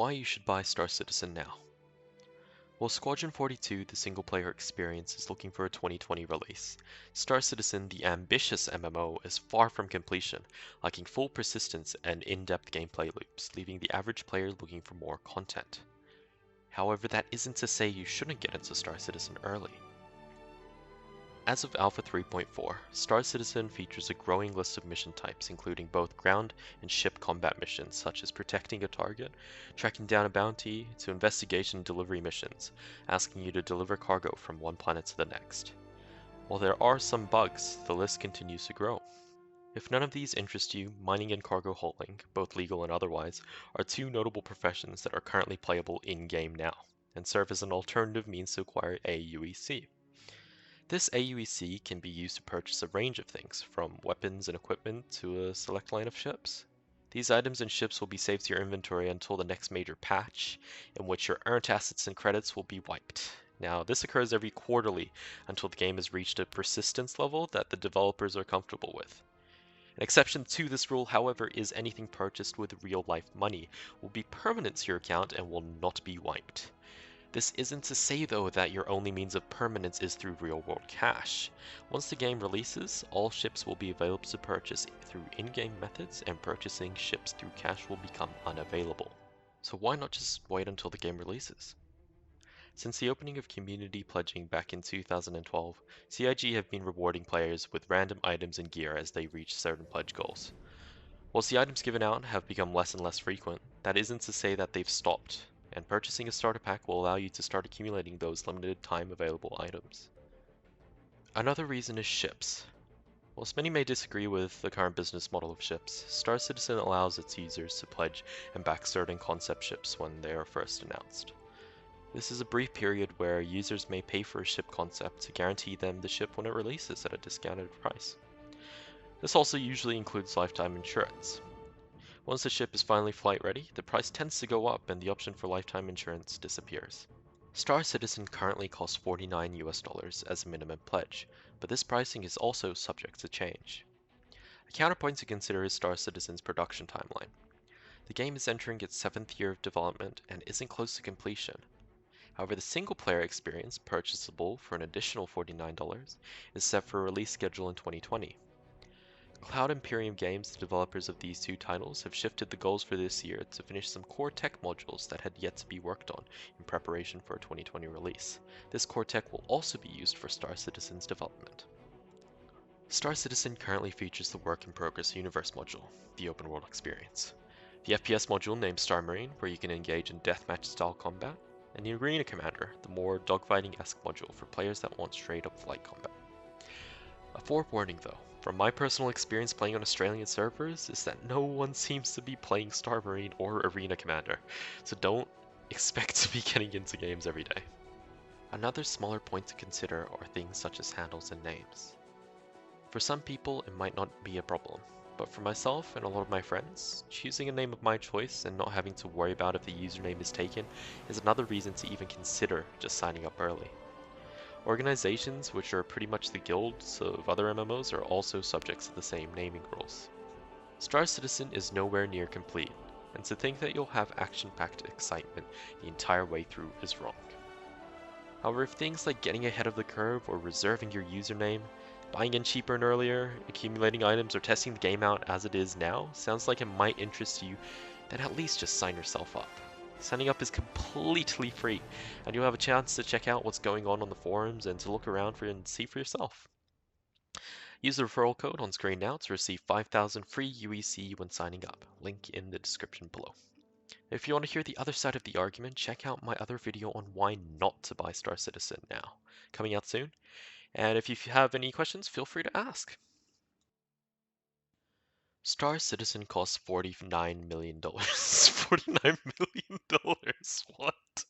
why you should buy Star Citizen now. While Squadron 42, the single-player experience, is looking for a 2020 release, Star Citizen, the ambitious MMO, is far from completion, lacking full persistence and in-depth gameplay loops, leaving the average player looking for more content. However, that isn't to say you shouldn't get into Star Citizen early. As of Alpha 3.4, Star Citizen features a growing list of mission types, including both ground and ship combat missions such as protecting a target, tracking down a bounty, to investigation and delivery missions, asking you to deliver cargo from one planet to the next. While there are some bugs, the list continues to grow. If none of these interest you, mining and cargo hauling, both legal and otherwise, are two notable professions that are currently playable in-game now, and serve as an alternative means to acquire AUEC. This AUEC can be used to purchase a range of things, from weapons and equipment to a select line of ships. These items and ships will be saved to your inventory until the next major patch, in which your earned assets and credits will be wiped. Now, this occurs every quarterly until the game has reached a persistence level that the developers are comfortable with. An exception to this rule, however, is anything purchased with real-life money will be permanent to your account and will not be wiped. This isn't to say, though, that your only means of permanence is through real-world cash. Once the game releases, all ships will be available to purchase through in-game methods, and purchasing ships through cash will become unavailable. So why not just wait until the game releases? Since the opening of community pledging back in 2012, CIG have been rewarding players with random items and gear as they reach certain pledge goals. Whilst the items given out have become less and less frequent, that isn't to say that they've stopped, and purchasing a starter pack will allow you to start accumulating those limited time available items. Another reason is ships. Whilst many may disagree with the current business model of ships, Star Citizen allows its users to pledge and back certain concept ships when they are first announced. This is a brief period where users may pay for a ship concept to guarantee them the ship when it releases at a discounted price. This also usually includes lifetime insurance. Once the ship is finally flight ready, the price tends to go up and the option for lifetime insurance disappears. Star Citizen currently costs $49 as a minimum pledge, but this pricing is also subject to change. A counterpoint to consider is Star Citizen's production timeline. The game is entering its 7th year of development and isn't close to completion. However, the single-player experience, purchasable for an additional $49, is set for a release schedule in 2020. Cloud Imperium Games, the developers of these two titles, have shifted the goals for this year to finish some core tech modules that had yet to be worked on in preparation for a 2020 release. This core tech will also be used for Star Citizen's development. Star Citizen currently features the Work in Progress Universe module, the open world experience, the FPS module named Star Marine, where you can engage in deathmatch style combat, and the Arena Commander, the more dogfighting-esque module for players that want straight up flight combat. A forewarning though, from my personal experience playing on Australian servers, is that no one seems to be playing Star Marine or Arena Commander, so don't expect to be getting into games every day. Another smaller point to consider are things such as handles and names. For some people it might not be a problem, but for myself and a lot of my friends, choosing a name of my choice and not having to worry about if the username is taken is another reason to even consider just signing up early. Organizations, which are pretty much the guilds of other MMOs, are also subject to the same naming rules. Star Citizen is nowhere near complete, and to think that you'll have action-packed excitement the entire way through is wrong. However, if things like getting ahead of the curve or reserving your username, buying in cheaper and earlier, accumulating items, or testing the game out as it is now sounds like it might interest you, then at least just sign yourself up. Signing up is completely free, and you'll have a chance to check out what's going on the forums and to look around and see for yourself. Use the referral code on screen now to receive 5,000 free UEC when signing up, link in the description below. If you want to hear the other side of the argument, check out my other video on why not to buy Star Citizen now, coming out soon, and if you have any questions, feel free to ask. Star Citizen costs $49 million. $49 million? What?